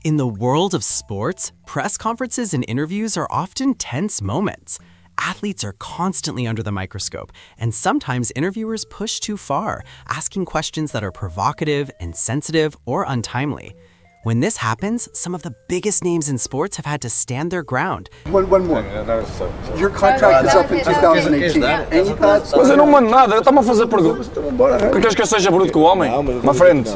In the world of sports, press conferences and interviews are often tense moments. Athletes are constantly under the microscope, and sometimes interviewers push too far, asking questions that are provocative, insensitive, or untimely. When this happens, some of the biggest names in sports have had to stand their ground. One more. Your contract is up in 2018. Any thoughts? Mas eu não mando nada, eu estava a fazer perguntas. Queres que eu seja bruto com o homem? My friend.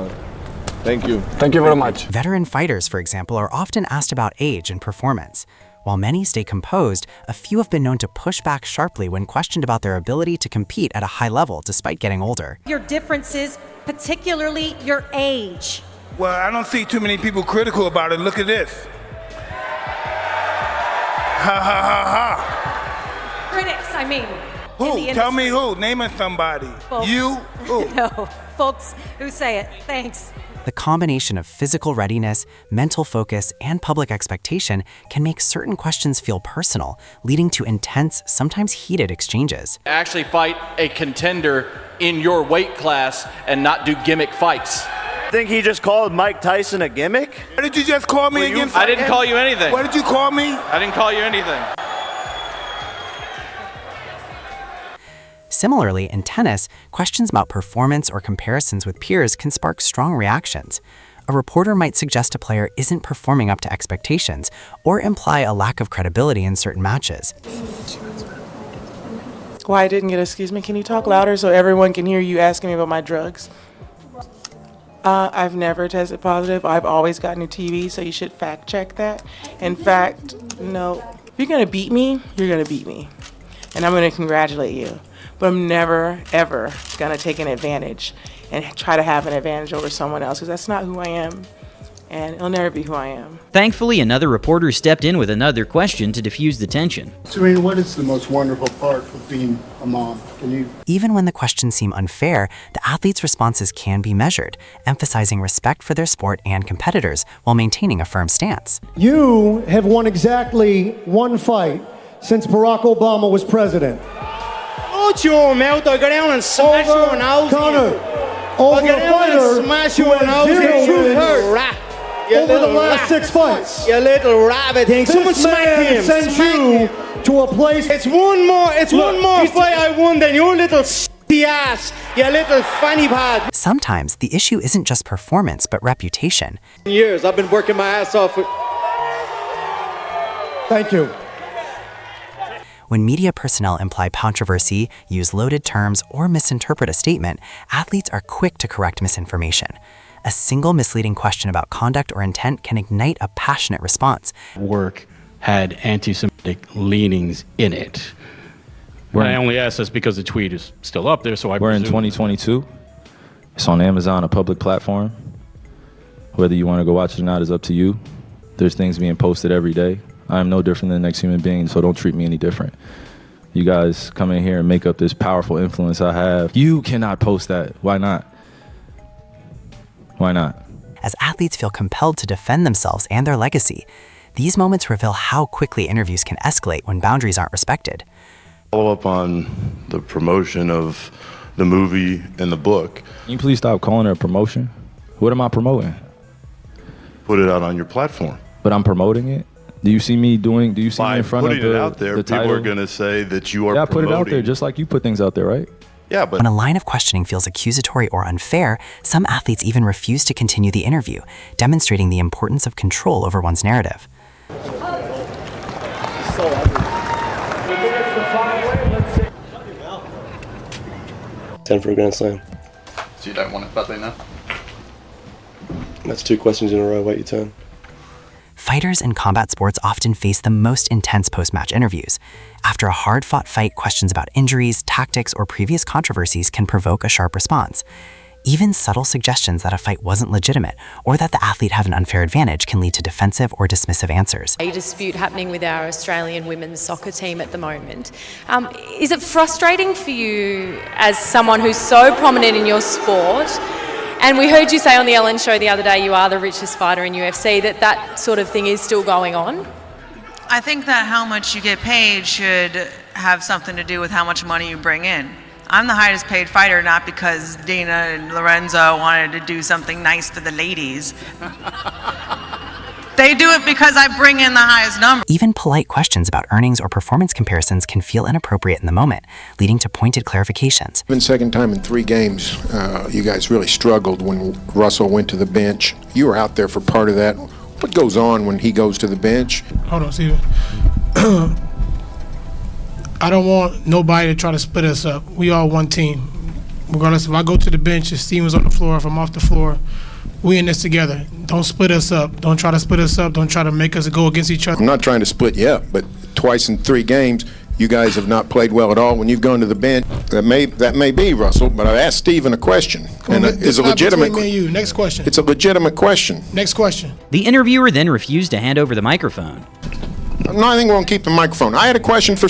Thank you. Thank you very much. Veteran fighters, for example, are often asked about age and performance. While many stay composed, a few have been known to push back sharply when questioned about their ability to compete at a high level despite getting older. Your differences, particularly your age. Well, I don't see too many people critical about it. Look at this. Ha ha ha ha. Critics, I mean. Who? Tell me who. Name us somebody. Folks. You? Who? No, folks who say it. Thanks. The combination of physical readiness, mental focus, and public expectation can make certain questions feel personal, leading to intense, sometimes heated exchanges. Actually fight a contender in your weight class and not do gimmick fights. Think he just called Mike Tyson a gimmick? What did you just call me again? I didn't call you anything. What did you call me? I didn't call you anything. Similarly, in tennis, questions about performance or comparisons with peers can spark strong reactions. A reporter might suggest a player isn't performing up to expectations or imply a lack of credibility in certain matches. Why I didn't get, excuse me, can you talk louder so everyone can hear you asking me about my drugs? I've never tested positive. I've always gotten a TV, so you should fact check that. In fact, no, if you're gonna beat me, you're gonna beat me. And I'm gonna congratulate you. But I'm never, ever gonna take an advantage and try to have an advantage over someone else, because that's not who I am. And it'll never be who I am. Thankfully, another reporter stepped in with another question to diffuse the tension. Serena, what is the most wonderful part of being a mom? Even when the questions seem unfair, the athletes' responses can be measured, emphasizing respect for their sport and competitors while maintaining a firm stance. You have won exactly one fight since Barack Obama was president. Shut your mouth, I'll go down and smash your nose. Connor, over a fighter smash your nose. Over the last 6 fights. You little rabbit thing. Someone smack him. Sends you to a place. It's one more fight I won than your little ass, you little fanny pad. Sometimes the issue isn't just performance, but reputation. Years, I've been working my ass off. Thank you. When media personnel imply controversy, use loaded terms, or misinterpret a statement, athletes are quick to correct misinformation. A single misleading question about conduct or intent can ignite a passionate response. Work had anti-Semitic leanings in it. I only ask this because the tweet is still up there, so We're in 2022. It's on Amazon, a public platform. Whether you want to go watch it or not is up to you. There's things being posted every day. I'm no different than the next human being, so don't treat me any different. You guys come in here and make up this powerful influence I have. You cannot post that. Why not? Why not? As athletes feel compelled to defend themselves and their legacy, these moments reveal how quickly interviews can escalate when boundaries aren't respected. Follow up on the promotion of the movie and the book. Can you please stop calling it a promotion? What am I promoting? Put it out on your platform. But I'm promoting it? Do you see me in front of the putting it out there, people are going to say that you are promoting. Yeah, put it out there just like you put things out there, right? Yeah, but when a line of questioning feels accusatory or unfair, some athletes even refuse to continue the interview, demonstrating the importance of control over one's narrative. Ten for a Grand Slam. So you don't want it, but they know? That's 2 questions in a row. Wait your turn. Fighters in combat sports often face the most intense post-match interviews. After a hard-fought fight, questions about injuries, tactics, or previous controversies can provoke a sharp response. Even subtle suggestions that a fight wasn't legitimate or that the athlete had an unfair advantage can lead to defensive or dismissive answers. A dispute happening with our Australian women's soccer team at the moment. Is it frustrating for you as someone who's so prominent in your sport? And we heard you say on the Ellen show the other day you are the richest fighter in UFC, that sort of thing is still going on? I think that how much you get paid should have something to do with how much money you bring in. I'm the highest paid fighter, not because Dana and Lorenzo wanted to do something nice for the ladies. They do it because I bring in the highest number. Even polite questions about earnings or performance comparisons can feel inappropriate in the moment, leading to pointed clarifications. Even second time in 3 games, you guys really struggled when Russell went to the bench. You were out there for part of that. What goes on when he goes to the bench? Hold on, Steven. I don't want nobody to try to split us up. We all one team. Regardless if I go to the bench, if Steven's on the floor, if I'm off the floor, we in this together. Don't split us up. Don't try to split us up. Don't try to make us go against each other. I'm not trying to split you up, but twice in 3 games, you guys have not played well at all. When you've gone to the bench, that may be, Russell, but I've asked Steven a question. And it's a legitimate me and you. Next question. It's a legitimate question. Next question. The interviewer then refused to hand over the microphone. No, I think we're going to keep the microphone. I had a question for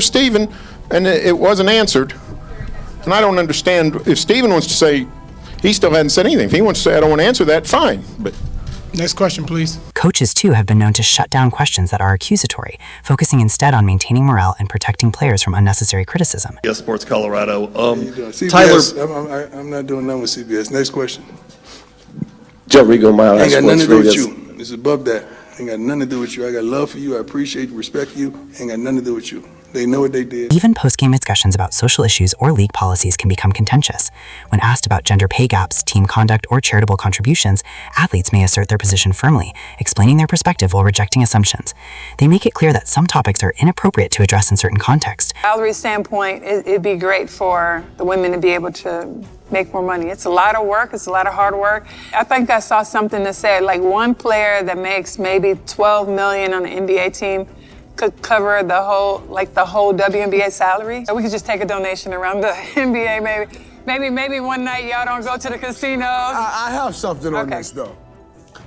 Steven, and it wasn't answered. And I don't understand if Steven wants to say he still hasn't said anything. If he wants to say I don't want to answer that, fine. But next question, please. Coaches, too, have been known to shut down questions that are accusatory, focusing instead on maintaining morale and protecting players from unnecessary criticism. Yes, Sports Colorado. CBS, Tyler. I'm not doing nothing with CBS. Next question. Joe Rigo, Mile Ain't got nothing to do with you. This is above that. Ain't got nothing to do with you. I got love for you. I appreciate you, respect you. Ain't got nothing to do with you. They know what they did. Even post-game discussions about social issues or league policies can become contentious. When asked about gender pay gaps, team conduct, or charitable contributions, athletes may assert their position firmly, explaining their perspective while rejecting assumptions. They make it clear that some topics are inappropriate to address in certain contexts. Salary standpoint, it'd be great for the women to be able to make more money. It's a lot of work. It's a lot of hard work. I think I saw something that said like one player that makes maybe $12 million on the NBA team could cover the whole WNBA salary. So we could just take a donation around the NBA maybe one night y'all don't go to the casinos. I have something on this though,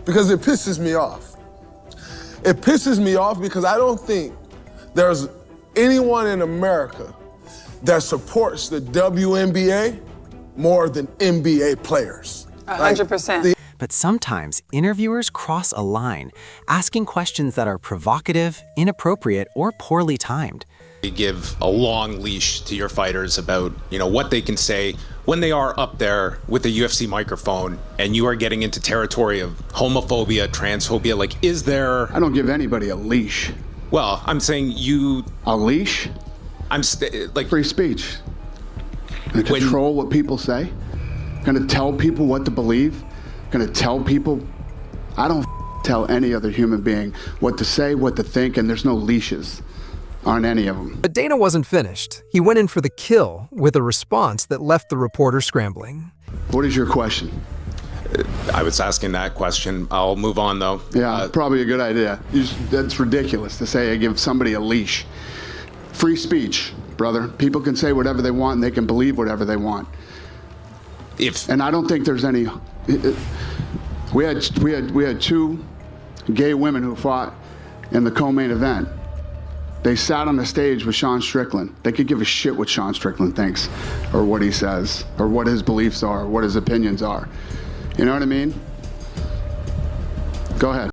because it pisses me off. It pisses me off because I don't think there's anyone in America that supports the WNBA more than NBA players. 100%. But sometimes interviewers cross a line, asking questions that are provocative, inappropriate, or poorly timed. You give a long leash to your fighters about, what they can say when they are up there with the UFC microphone and you are getting into territory of homophobia, transphobia. Like, is there... I don't give anybody a leash. Well, I'm saying you... A leash? I'm free speech. Gonna control what people say? Gonna tell people what to believe? Gonna tell people? I don't tell any other human being what to say, what to think, and there's no leashes on any of them. But Dana wasn't finished. He went in for the kill with a response that left the reporter scrambling. What is your question? I was asking that question. I'll move on, though. Yeah, probably a good idea. That's ridiculous to say I give somebody a leash. Free speech, brother. People can say whatever they want and they can believe whatever they want. And I don't think there's any... We had 2 gay women who fought in the co-main event. They sat on the stage with Sean Strickland. They could give a shit what Sean Strickland thinks, or what he says, or what his beliefs are, or what his opinions are. You know what I mean? Go ahead.